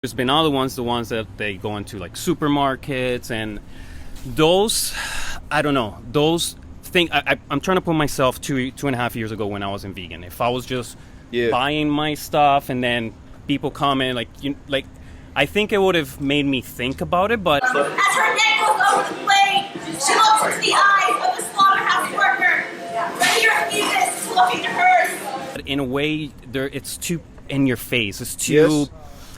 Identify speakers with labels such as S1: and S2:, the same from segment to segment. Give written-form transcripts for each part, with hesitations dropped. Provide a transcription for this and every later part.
S1: There's been other ones, the ones that they go into like supermarkets, and those, I don't know, those things. I'm trying to put myself two and a half years ago when I wasn't vegan. If I was just buying my stuff and then people comment like I think it would have made me think about it, but
S2: as her neck goes over the blade, she looks into the eyes of the slaughterhouse worker. Ready refuses to look into hers.
S1: in a way, it's too in your face. It's too.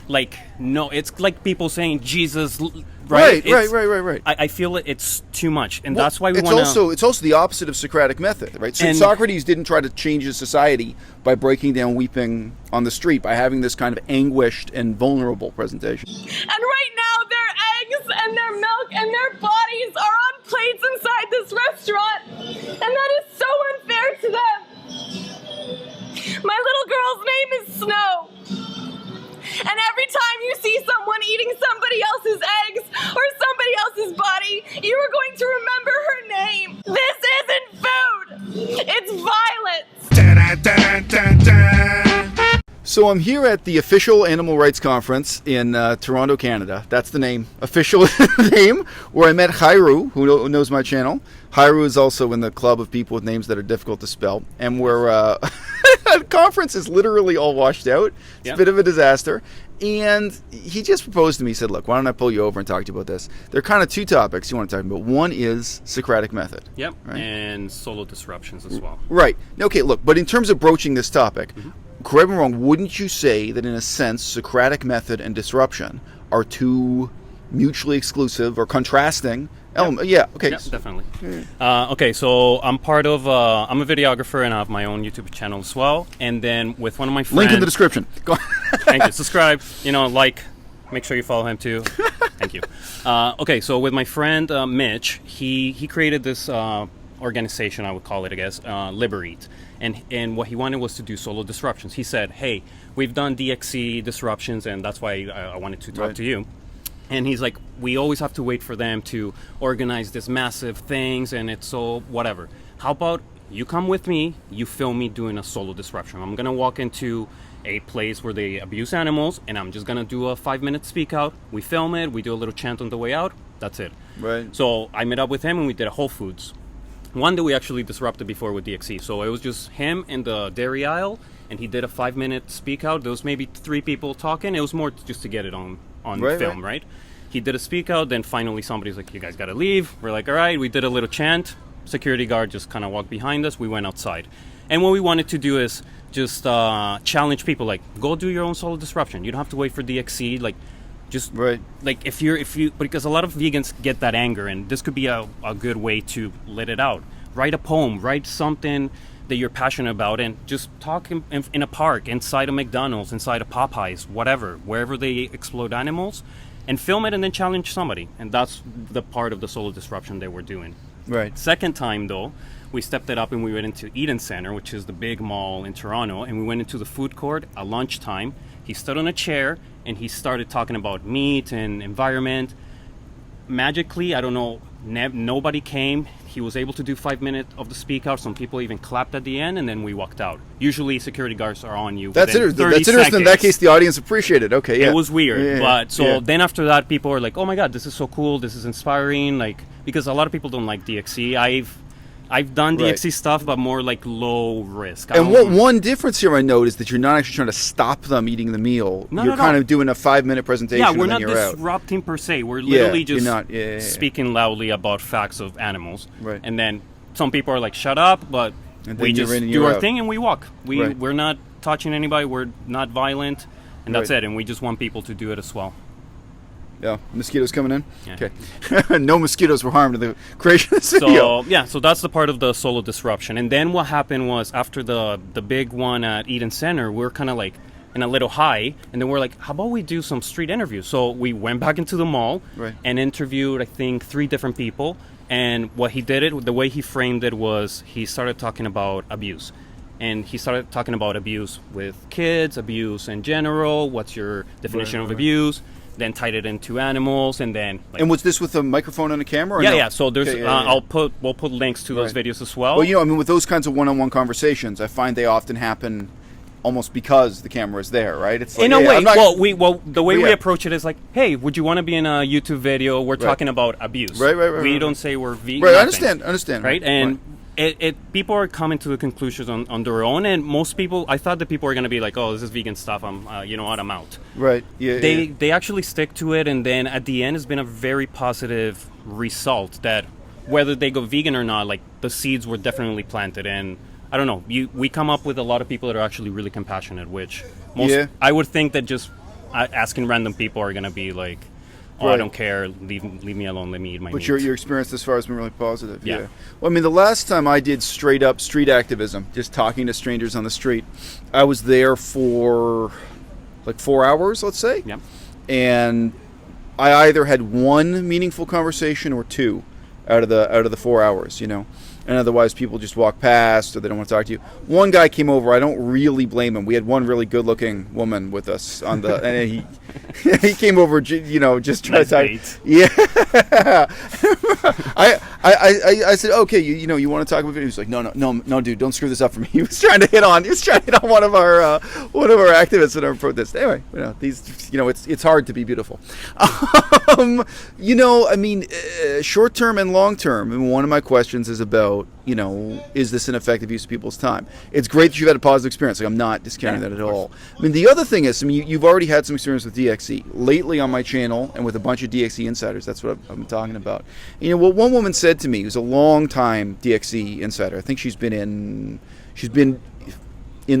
S1: Like, no, it's like people saying Jesus, right?
S3: Right.
S1: I feel it's too much, and that's why we want
S3: to... It's also the opposite of Socratic method, right? So Socrates didn't try to change his society by breaking down weeping on the street, by having this kind of anguished and vulnerable presentation.
S4: And right now, their eggs and their milk and their bodies are on plates inside this restaurant, and that is so unfair to them. My little girl's name is Snow. And every time you see someone eating somebody else's eggs or somebody else's body, you are going to remember her name. This isn't food. It's violence.
S3: So I'm here at the official Animal Rights Conference in Toronto, Canada. That's the name, official name, where I met Hairu, who knows my channel. Hairu is also in the club of people with names that are difficult to spell. And we're... the conference is literally all washed out. It's a bit of a disaster. And he just proposed to me, he said, look, why don't I pull you over and talk to you about this? There are kind of two topics you want to talk about. One is Socratic method.
S1: Yep,
S3: right?
S1: And solo disruptions as well.
S3: Right. Okay, look, but in terms of broaching this topic, correct me wrong, wouldn't you say that in a sense Socratic method and disruption are two mutually exclusive or contrasting elements? Yeah, okay.
S1: Yeah, definitely. Okay, so I'm part of, I'm a videographer and I have my own YouTube channel as well. And then with one of my friends...
S3: Link in the description. Go on.
S1: Thank you. Subscribe, like, make sure you follow him too. Thank you. Okay, so with my friend Mitch, he created this organization, I would call it, I guess, Liberate. And what he wanted was to do solo disruptions. He said, hey, we've done DXC disruptions, and that's why I wanted to talk to you. And he's like, we always have to wait for them to organize this massive things, and it's so whatever. How about you come with me, you film me doing a solo disruption. I'm going to walk into a place where they abuse animals, and I'm just going to do a 5-minute speak out. We film it, we do a little chant on the way out. That's it.
S3: Right.
S1: So I met up with him, and we did a Whole Foods. One that we actually disrupted before with DXC. So it was just him in the dairy aisle, and he did a 5-minute speak out. There was maybe 3 people talking. It was more just to get it on film, right? He did a speak out, then finally somebody's like, you guys gotta leave. We're like, all right, we did a little chant. Security guard just kind of walked behind us. We went outside. And what we wanted to do is just challenge people, like, go do your own solo disruption. You don't have to wait for DXC, like, just, like, if you, because a lot of vegans get that anger, and this could be a good way to let it out. Write a poem, write something that you're passionate about, and just talk in a park, inside a McDonald's, inside a Popeyes, whatever, wherever they explode animals, and film it and then challenge somebody. And that's the part of the solo disruption that we're doing.
S3: Right.
S1: Second time, though, we stepped it up and we went into Eden Center, which is the big mall in Toronto, and we went into the food court at lunchtime. He stood on a chair and he started talking about meat and environment. Magically, I don't know, nobody came. He was able to do 5 minutes of the speak out. Some people even clapped at the end, and then we walked out. Usually security guards are on you.
S3: That's interesting. That's interesting. In that case, the audience appreciated. Okay, yeah.
S1: It was weird. But then after that, people were like, oh my God, this is so cool. This is inspiring. Like, because a lot of people don't like DXC. I've done DXC stuff, but more like low risk.
S3: And one difference here I note is that you're not actually trying to stop them eating the meal. You're kind of doing a 5-minute presentation.
S1: Yeah, we're
S3: and then
S1: not
S3: you're
S1: disrupting per se. We're literally just
S3: not,
S1: speaking loudly about facts of animals.
S3: Right.
S1: And then some people are like, shut up, but we just do our thing and we walk. We're not touching anybody. We're not violent. And that's it. And we just want people to do it as well.
S3: Yeah, mosquitoes coming in? Yeah. Okay. No mosquitoes were harmed in the creation of this video.
S1: So that's the part of the solo disruption. And then what happened was, after the big one at Eden Center, we were kind of like in a little high, and then we're like, how about we do some street interviews? So we went back into the mall and interviewed, I think, 3 different people. And what he did, the way he framed it was, he started talking about abuse. And he started talking about abuse with kids, abuse in general, what's your definition of abuse? Then tied it into animals, and then.
S3: And was this with a microphone and a camera? Or
S1: yeah. So there's, we'll put links to those videos as well.
S3: Well, with those kinds of one-on-one conversations, I find they often happen almost because the camera is there, right? It's like,
S1: in a
S3: hey,
S1: way.
S3: I'm not-
S1: The way we
S3: Yeah.
S1: approach it is like, hey, would you want to be in a YouTube video? We're talking about abuse.
S3: Right,
S1: We
S3: right.
S1: don't say we're vegan.
S3: Right, I
S1: nothing.
S3: understand.
S1: Right, and people are coming to the conclusions on their own, and most people, I thought that people were going to be like, oh, this is vegan stuff, I'm, you know what, I'm out.
S3: Right, yeah.
S1: They actually stick to it, and then at the end, it's been a very positive result that whether they go vegan or not, like, the seeds were definitely planted, and I don't know, we come up with a lot of people that are actually really compassionate, which I would think that just asking random people are going to be like, oh, I don't care, leave me alone, let me eat my meat.
S3: But your experience thus far has been really positive.
S1: Yeah.
S3: Well, I mean, the last time I did straight up street activism, just talking to strangers on the street, I was there for like 4 hours, let's say.
S1: Yeah.
S3: And I either had one meaningful conversation or two out of the 4 hours, you know. And otherwise people just walk past or they don't want to talk to you. One guy came over, I don't really blame him. We had one really good looking woman with us on the and he came over, you know, just trying to talk. Yeah. I said, okay, you know, you want to talk about it? He was like, no, dude, don't screw this up for me. He was trying to hit on one of our activists in our protest. Anyway, you know, it's hard to be beautiful. You know, I mean, short term and long term. I mean, one of my questions is about, you know, is this an effective use of people's time? It's great that you've had a positive experience. Like, I'm not discounting that at all. I mean, the other thing is, I mean, you've already had some experience with DXE lately on my channel and with a bunch of DXE insiders. That's what I've been talking about. You know, what one woman said to me, who's a long time DXE insider, I think she's been in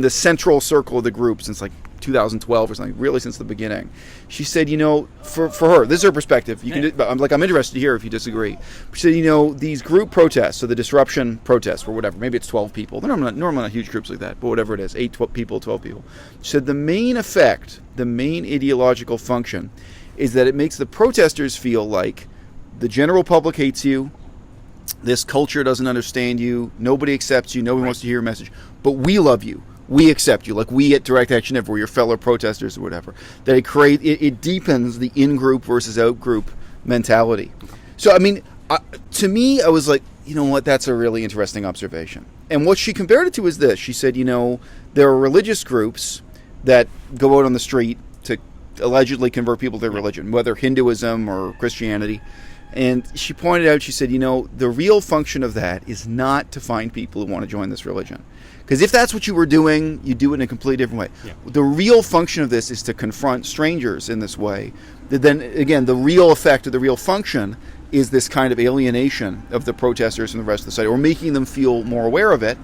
S3: the central circle of the group since like 2012 or something, really since the beginning. She said, you know, for her, this is her perspective. I'm interested to hear if you disagree. She said, you know, these group protests, so the disruption protests or whatever, maybe it's 12 people. They're normally not huge groups like that, but whatever it is, 12 people. She said the main effect, the main ideological function, is that it makes the protesters feel like the general public hates you, this culture doesn't understand you, nobody accepts you, nobody wants to hear your message, but we love you. We accept you, like we at Direct Action Everywhere, your fellow protesters or whatever. That it deepens the in-group versus out-group mentality. So, I mean, to me, I was like, you know what, that's a really interesting observation. And what she compared it to is this. She said, you know, there are religious groups that go out on the street to allegedly convert people to their religion, whether Hinduism or Christianity. And she pointed out, she said, you know, the real function of that is not to find people who want to join this religion. Because if that's what you were doing, you do it in a completely different way. Yeah. The real function of this is to confront strangers in this way. Then, again, the real effect or the real function is this kind of alienation of the protesters and the rest of the society, or making them feel more aware of it,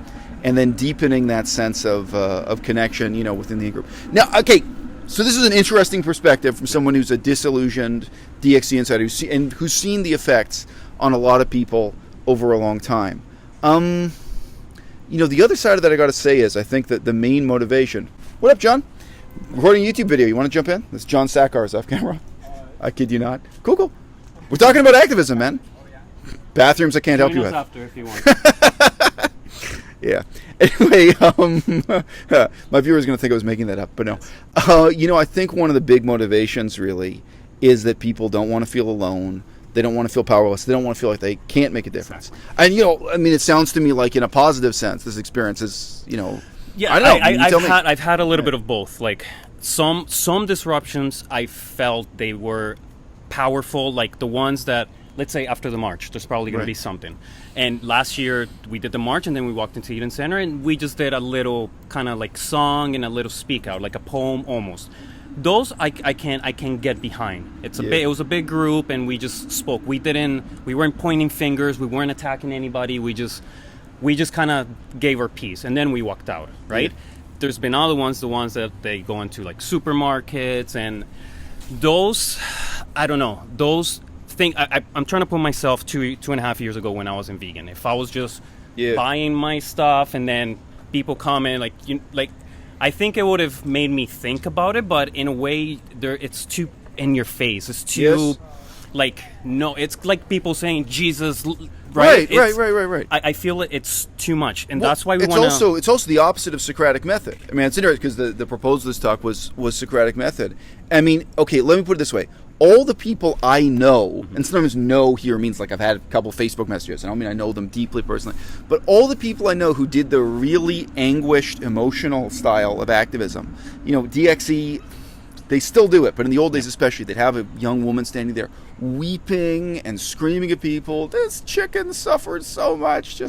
S3: and then deepening that sense of connection, you know, within the group. Now, okay, so this is an interesting perspective from someone who's a disillusioned DXE insider who's seen the effects on a lot of people over a long time. You know, the other side of that I got to say is I think that the main motivation... What up, John? Recording a YouTube video. You want to jump in? This is John Sakars off camera. I kid you not. Cool. We're talking about activism, man. Bathrooms I can't help you with.
S1: After if you want.
S3: Yeah. Anyway, my viewers are going to think I was making that up, but no. You know, I think one of the big motivations really is that people don't want to feel alone. They don't want to feel powerless. They don't want to feel like they can't make a difference. Exactly. And, you know, I mean, it sounds to me like in a positive sense, this experience is, you know...
S1: Yeah,
S3: I don't know.
S1: I've had a little bit of both. Like, some disruptions, I felt they were powerful. Like, the ones that, let's say, after the march, there's probably going to be something. And last year, we did the march, and then we walked into Eden Center, and we just did a little kind of, like, song and a little speak out, like a poem almost. Those I can get behind. It was a big group, and we just spoke. We weren't pointing fingers. We weren't attacking anybody. We just kind of gave our piece, and then we walked out. Right? Yeah. There's been other ones, the ones that they go into like supermarkets, and those, I don't know. Those things. I'm trying to put myself 2.5 years ago when I wasn't vegan. If I was just buying my stuff, and then people comment like. I think it would have made me think about it, but in a way, it's too in your face. It's too, it's like people saying Jesus, right? Right. I feel it's too much, and that's why we want to...
S3: It's also the opposite of Socratic method. I mean, it's interesting because the proposal of this talk was Socratic method. I mean, okay, let me put it this way. all the people I know, and sometimes know here means like I've had a couple of Facebook messages, and I mean I know them deeply personally, but all the people I know who did the really anguished, emotional style of activism, DXE, they still do it, but in the old days especially, they'd have a young woman standing there weeping and screaming at people, this chicken suffered so much,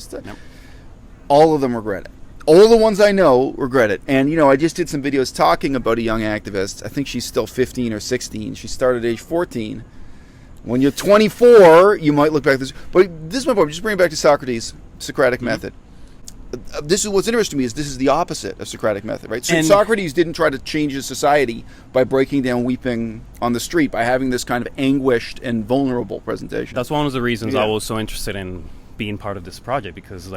S3: all of them regret it. All the ones I know regret it. And, I just did some videos talking about a young activist. I think she's still 15 or 16. She started at age 14. When you're 24, you might look back at this. But this is my point. Just bring it back to Socrates' Socratic method. This is what's interesting to me is this is the opposite of Socratic method, right? So Socrates didn't try to change his society by breaking down weeping on the street, by having this kind of anguished and vulnerable presentation.
S1: That's one of the reasons I was so interested in being part of this project, because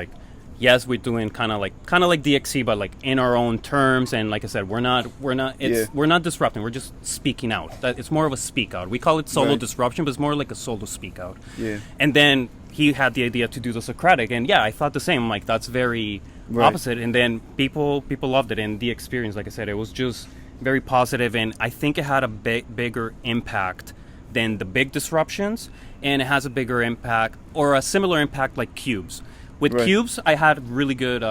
S1: yes, we're doing kind of like DXC, but in our own terms, and like I said, we're not disrupting. We're just speaking out. It's more of a speak out. We call it solo disruption, but it's more like a solo speak out. Yeah. And then he had the idea to do the Socratic, and I thought the same. That's very opposite. And then people loved it, and the experience, like I said, it was just very positive, and I think it had a bigger impact than the big disruptions, and it has a bigger impact or a similar impact like Cubes. With Cubes, I had really good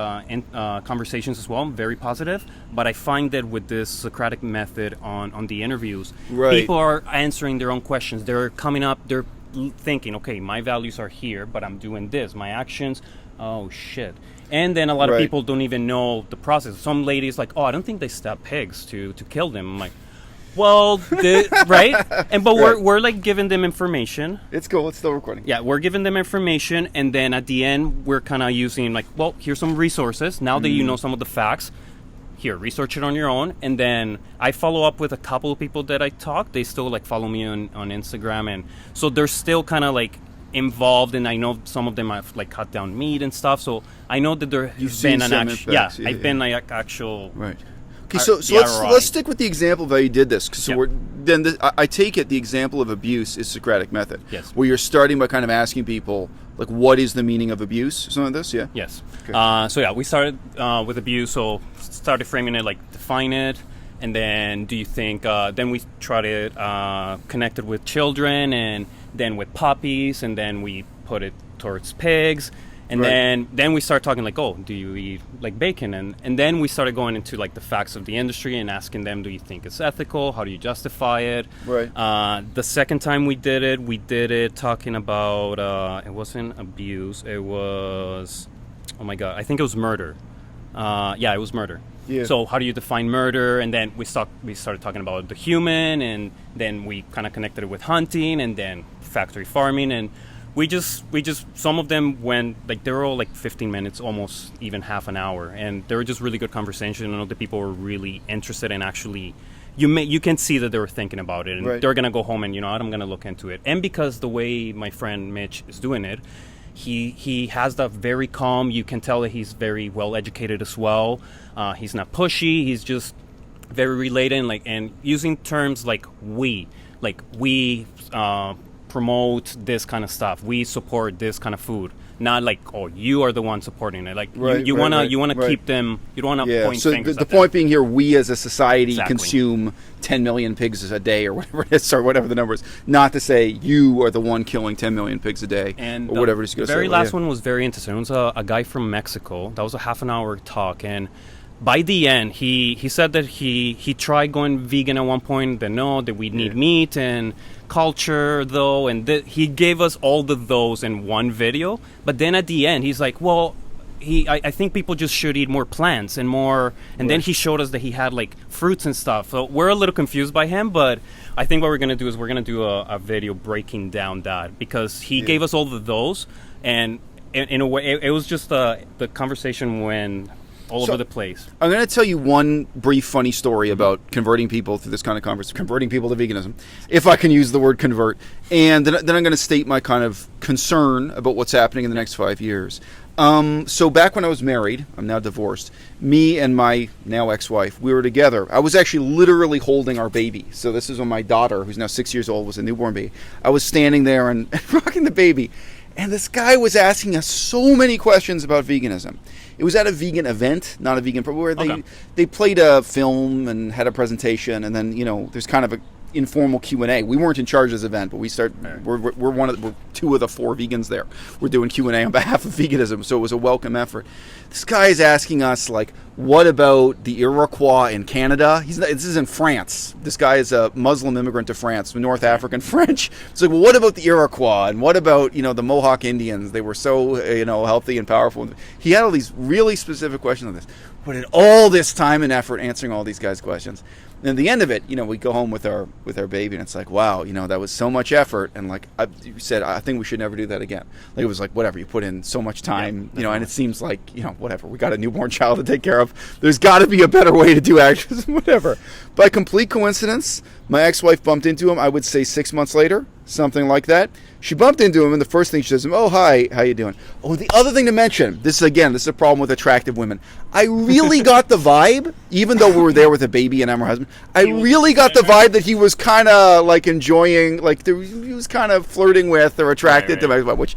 S1: conversations as well, very positive. But I find that with this Socratic method on the interviews, people are answering their own questions. They're coming up, they're thinking, okay, my values are here, but I'm doing this. My actions, oh, shit. And then a lot of people don't even know the process. Some ladies I don't think they stab pigs to kill them. I'm like, well, but we're giving them information.
S3: It's cool. It's still recording.
S1: Yeah, we're giving them information, and then at the end, we're kind of using here's some resources. Now that you know some of the facts, here, research it on your own. And then I follow up with a couple of people that I talk. They still follow me on Instagram, and so they're still kind of involved, and I know some of them have cut down meat and stuff. So I know that there has been an actual. I've been actual.
S3: Right. Okay, so let's stick with the example of how you did this. So I take it the example of abuse is Socratic method.
S1: Yes.
S3: Where you're starting by kind of asking people, what is the meaning of abuse? Something like this, yeah?
S1: Yes. Okay. We started with abuse, so started framing it, define it, and then do you think, then we tried to connect it with children, and then with puppies, and then we put it towards pigs. And then we started talking do you eat bacon? And then we started going into the facts of the industry and asking them, do you think it's ethical? How do you justify it? Right. The second time we did it talking about, it wasn't abuse. It was, oh my God, I think it was murder. It was murder. Yeah. So how do you define murder? And then we started talking about the human, and then we kind of connected it with hunting, and then factory farming, and we just some of them went they were all 15 minutes, almost even half an hour, and they were just really good conversation. I know the people were really interested in actually. You can see that they were thinking about it, and they're gonna go home and I'm gonna look into it. And because the way my friend Mitch is doing it, he has that very calm. You can tell that he's very well educated as well. He's not pushy. He's just very related and using terms like we promote this kind of stuff. We support this kind of food. Not you are the one supporting it. You want to keep them. You don't want to point fingers.
S3: So the point being here, we as a society consume 10 million pigs a day, or whatever it is, or whatever the number is. Not to say you are the one killing 10 million pigs a day, or whatever it's going to say.
S1: The very last one was very interesting. It was a guy from Mexico. That was a half an hour talk, and by the end, he said that he tried going vegan at one point. That that we need meat and culture though, and he gave us all those in one video. But then at the end, he's like, well, I think people just should eat more plants and more. And then he showed us that he had fruits and stuff. So we're a little confused by him, but I think what we're gonna do is we're gonna do a video breaking down that, because he gave us all those, and in a way, it was just the conversation went all over the place. I'm
S3: going to tell you one brief funny story about converting people through this kind of conversation, converting people to veganism, if I can use the word convert. And then I'm going to state my kind of concern about what's happening in the next 5 years. So back when I was married, I'm now divorced, me and my now ex-wife, we were together. I was actually literally holding our baby. So this is when my daughter, who's now 6 years old, was a newborn baby. I was standing there and rocking the baby. And this guy was asking us so many questions about veganism. It was at a vegan event, not a vegan, where they played a film and had a presentation, and then there's kind of informal Q&A. We weren't in charge of this event, but we're two of the 4 vegans there. We're doing Q&A on behalf of veganism, so it was a welcome effort. This guy is asking us, like, what about the Iroquois in Canada? This is in France. This guy is a Muslim immigrant to France, North African French. It's like, well, what about the Iroquois? And what about, the Mohawk Indians? They were so, healthy and powerful. He had all these really specific questions on this. Put in all this time and effort answering all these guys' questions. And at the end of it, we go home with our baby, and it's like, wow, that was so much effort. And like you said, I think we should never do that again. Like, it was like, whatever, you put in so much time, and it seems like, whatever, we got a newborn child to take care of. There's got to be a better way to do activism, whatever. By complete coincidence, my ex-wife bumped into him, I would say 6 months later, something like that. She bumped into him, and the first thing she says to him, oh, hi, how you doing? Oh, the other thing to mention, this is a problem with attractive women. I really got the vibe, even though we were there with a baby and I'm her husband, I really got the vibe that he was kind of like enjoying, like he was kind of flirting with or attracted to me, which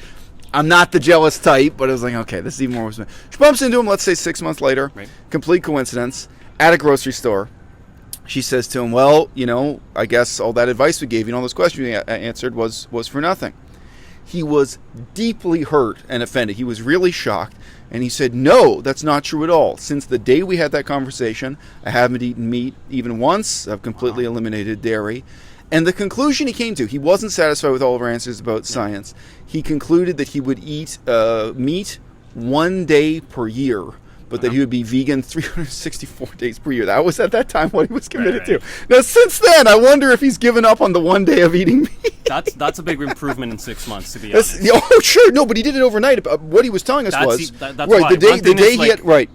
S3: I'm not the jealous type, but it was like, okay, this is even more. She bumps into him, let's say 6 months later, complete coincidence, at a grocery store. She says to him, well, I guess all that advice we gave you and all those questions you answered was for nothing. He was deeply hurt and offended. He was really shocked. And he said, no, that's not true at all. Since the day we had that conversation, I haven't eaten meat even once. I've completely eliminated dairy. And the conclusion he came to, he wasn't satisfied with all of our answers about science. He concluded that he would eat meat 1 day per year, but that he would be vegan 364 days per year. That was at that time what he was committed to. Now, since then, I wonder if he's given up on the 1 day of eating meat.
S1: That's a big improvement in 6 months, to be honest.
S3: Oh, sure, no, but he did it overnight. What he was telling us was
S1: that's
S3: right.
S1: Why.
S3: The day he had right.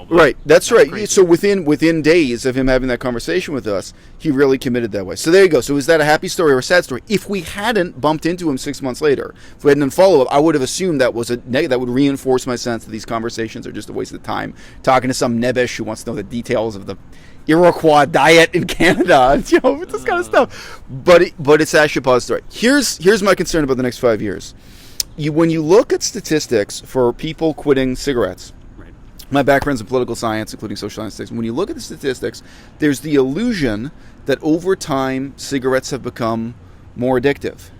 S1: Right,
S3: that's right.
S1: Crazy.
S3: So within days of him having that conversation with us, he really committed that way. So there you go. So is that a happy story or a sad story? If we hadn't bumped into him 6 months later, if we hadn't done follow up, I would have assumed that was that would reinforce my sense that these conversations are just a waste of time. Talking to some nebbish who wants to know the details of the Iroquois diet in Canada, this kind of stuff. But it's actually a positive story. Here's my concern about the next 5 years. When you look at statistics for people quitting cigarettes, my background's in political science, including social science. When you look at the statistics, there's the illusion that over time cigarettes have become more addictive.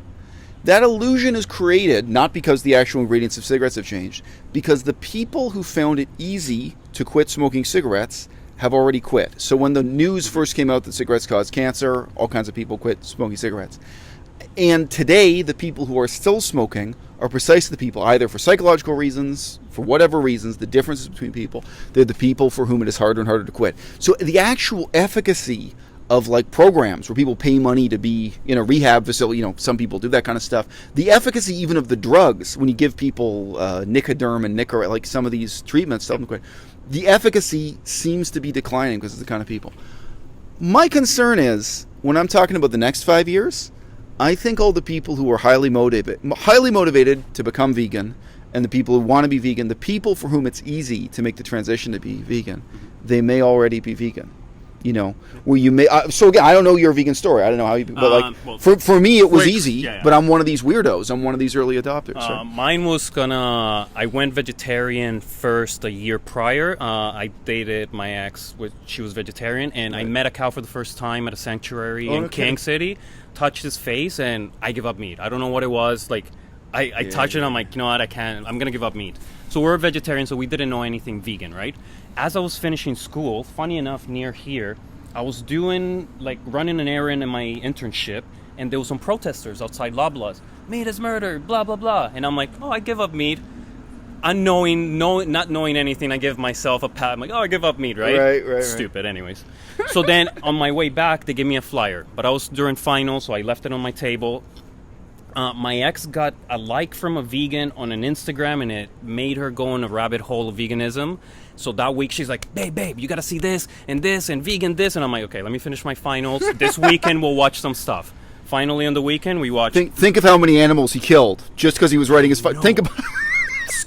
S3: That illusion is created not because the actual ingredients of cigarettes have changed, because the people who found it easy to quit smoking cigarettes have already quit. So when the news first came out that cigarettes cause cancer, all kinds of people quit smoking cigarettes. And today, the people who are still smoking are precisely the people, either for psychological reasons, for whatever reasons, the differences between people, they're the people for whom it is harder and harder to quit. So the actual efficacy of like programs where people pay money to be in a rehab facility, some people do that kind of stuff. The efficacy even of the drugs, when you give people Nicoderm and like some of these treatments, the efficacy seems to be declining because of the kind of people. My concern is, when I'm talking about the next 5 years, I think all the people who are highly motivated to become vegan, and the people who want to be vegan, the people for whom it's easy to make the transition to be vegan, they may already be vegan. Where you may. So again, I don't know your vegan story. I don't know how you. But for me, it was easy. But I'm one of these weirdos. I'm one of these early adopters.
S1: Mine was I went vegetarian first a year prior. I dated my ex, she was vegetarian, and I met a cow for the first time at a sanctuary in King City. Touched his face, and I give up meat. I don't know what it was. Like, I touched it. I'm like, what? I'm gonna give up meat. So we're vegetarian, so we didn't know anything vegan, right? As I was finishing school, funny enough, near here, I was running an errand in my internship, and there was some protesters outside Loblaws. Meat is murder, blah, blah, blah. And I'm like, I give up meat. Not knowing anything, I give myself a pat. I'm like, I give up meat, right? Right. Stupid, anyways. So then, on my way back, they gave me a flyer. But I was during finals, so I left it on my table. My ex got a like from a vegan on an Instagram, and it made her go in a rabbit hole of veganism. So that week, she's like, babe, you got to see this, and vegan this. And I'm like, okay, let me finish my finals. This weekend, we'll watch some stuff. Finally, on the weekend, we watched...
S3: Think of how many animals he killed just because he was writing his... Think about...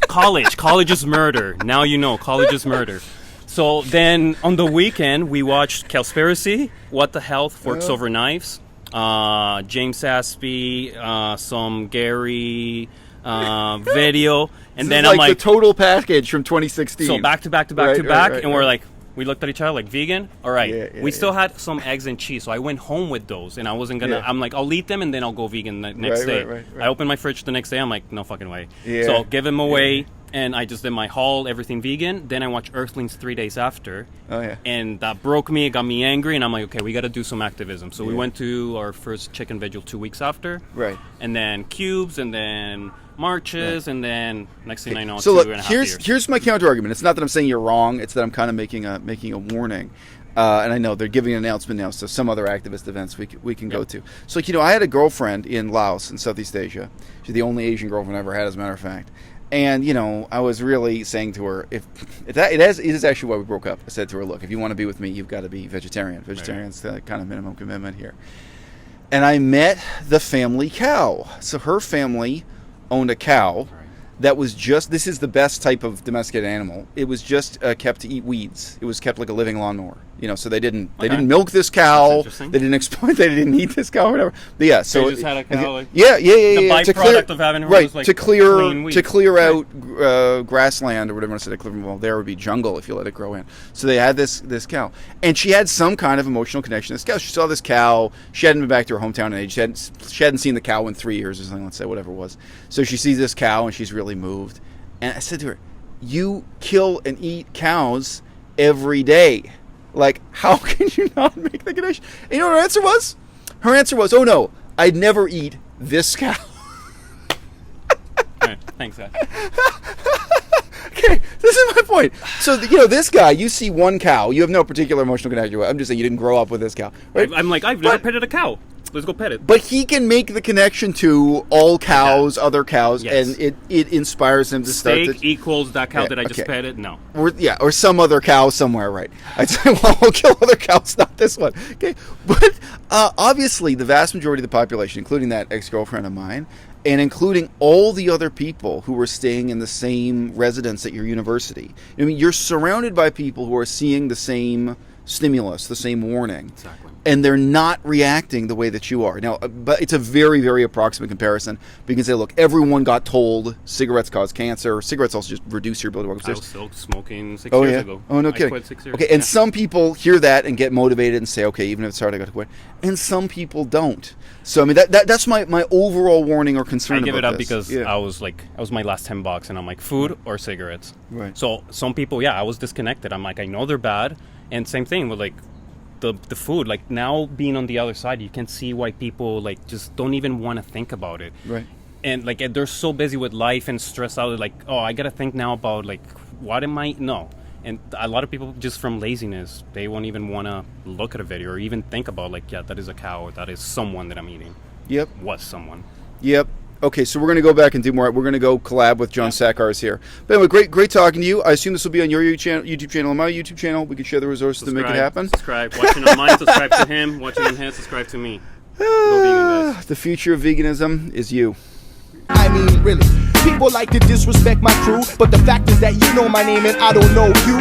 S1: College is murder. Now you know, college is murder. So then, on the weekend, we watched Cowspiracy, What the Health, Forks Over Knives, James Aspie, some Gary... video, and then I'm like
S3: the total package from 2016.
S1: So back to back, and we're like, We looked at each other like, vegan? All right.
S3: Yeah,
S1: We still had some eggs and cheese, so I went home with those, and I wasn't going to...
S3: Yeah.
S1: I'm like, I'll eat them, and then I'll go vegan the next day.
S3: Right.
S1: I opened my fridge the next day. I'm like, no fucking way.
S3: Yeah.
S1: So give them away, and I just did my haul, everything vegan. Then I watched Earthlings 3 days after.
S3: Oh, yeah.
S1: And that broke me. It got me angry, and I'm like, okay, we got to do some activism. So we went to our first chicken vigil 2 weeks after.
S3: Right.
S1: And then cubes, and then marches, and then next thing I know,
S3: So
S1: 2.5
S3: look,
S1: years.
S3: here's my counter argument. It's not that I'm saying you're wrong. It's that I'm kind of making a warning. And I know they're giving an announcement now, so some other activist events we can go to. So, like, I had a girlfriend in Laos in Southeast Asia. She's the only Asian girlfriend I ever had, as a matter of fact. And, I was really saying to her, it is actually why we broke up. I said to her, look, if you want to be with me, you've got to be vegetarian. Vegetarian's the kind of minimum commitment here. And I met the family cow. So her family owned a cow that was just, this is the best type of domesticated animal. It was just kept to eat weeds. It was kept like a living lawnmower. So they didn't milk this cow. They didn't exploit. They didn't eat this cow or whatever. But yeah, so
S1: they just had a cow.
S3: The
S1: byproduct of having her was like
S3: to clear
S1: clean
S3: out grassland or whatever I said. Well, there would be jungle if you let it grow in. So they had this cow, and she had some kind of emotional connection to this cow. She saw this cow. She hadn't been back to her hometown in age. She hadn't seen the cow in 3 years or something. Let's say whatever it was. So she sees this cow and she's really moved. And I said to her, "You kill and eat cows every day. Like, how can you not make the connection?" And you know what her answer was? Her answer was, "Oh no, I'd never eat this cow."
S1: Right, thanks, guys.
S3: Okay, this is my point. So, this guy, you see one cow, you have no particular emotional connection with. I'm just saying you didn't grow up with this cow. Right?
S1: I'm like, I've never petted a cow. Let's go pet it.
S3: But he can make the connection to all cows, other cows,
S1: Yes.
S3: and it inspires him to
S1: Steak
S3: start to...
S1: equals that cow that I just
S3: okay.
S1: petted? No.
S3: Or some other cow somewhere, right? I'd say, well, we'll kill other cows, not this one. Okay, but obviously the vast majority of the population, including that ex-girlfriend of mine, and including all the other people who were staying in the same residence at your university. I mean, you're surrounded by people who are seeing the same stimulus, the same warning.
S1: Exactly.
S3: And they're not reacting the way that you are. Now, but it's a very, very approximate comparison. But you can say, look, everyone got told cigarettes cause cancer. Cigarettes also just reduce your ability to walk
S1: I was
S3: upstairs.
S1: still smoking 6 years ago.
S3: Oh, no
S1: I
S3: kidding.
S1: quit 6 years.
S3: Okay, and some people hear that and get motivated and say, okay, even if it's hard, I got to quit. And some people don't. So, I mean, that's my overall warning or concern about this.
S1: I give it up because I was my last $10, and I'm like, food or cigarettes.
S3: Right.
S1: So some people, I was disconnected. I'm like, I know they're bad. And same thing with, like, the food. Like, now being on the other side, you can see why people, like, just don't even want to think about it.
S3: Right.
S1: And, like, they're so busy with life and stressed out. Like, oh, I got to think now about, like, what am I? No. And a lot of people, just from laziness, they won't even want to look at a video or even think about, like, that is a cow or that is someone that I'm eating.
S3: Yep.
S1: Was someone.
S3: Yep. Okay, so we're going to go back and do more. We're going to go collab with John Sakars here. But anyway, great talking to you. I assume this will be on your YouTube channel and my YouTube channel. We can share the resources to make it happen.
S1: Subscribe. Watching on mine, subscribe to him. Watching on his, subscribe to me. Go vegan, guys.
S3: The future of veganism is you.
S5: I mean, really. People like to disrespect my crew, but the fact is that you know my name and I don't know you.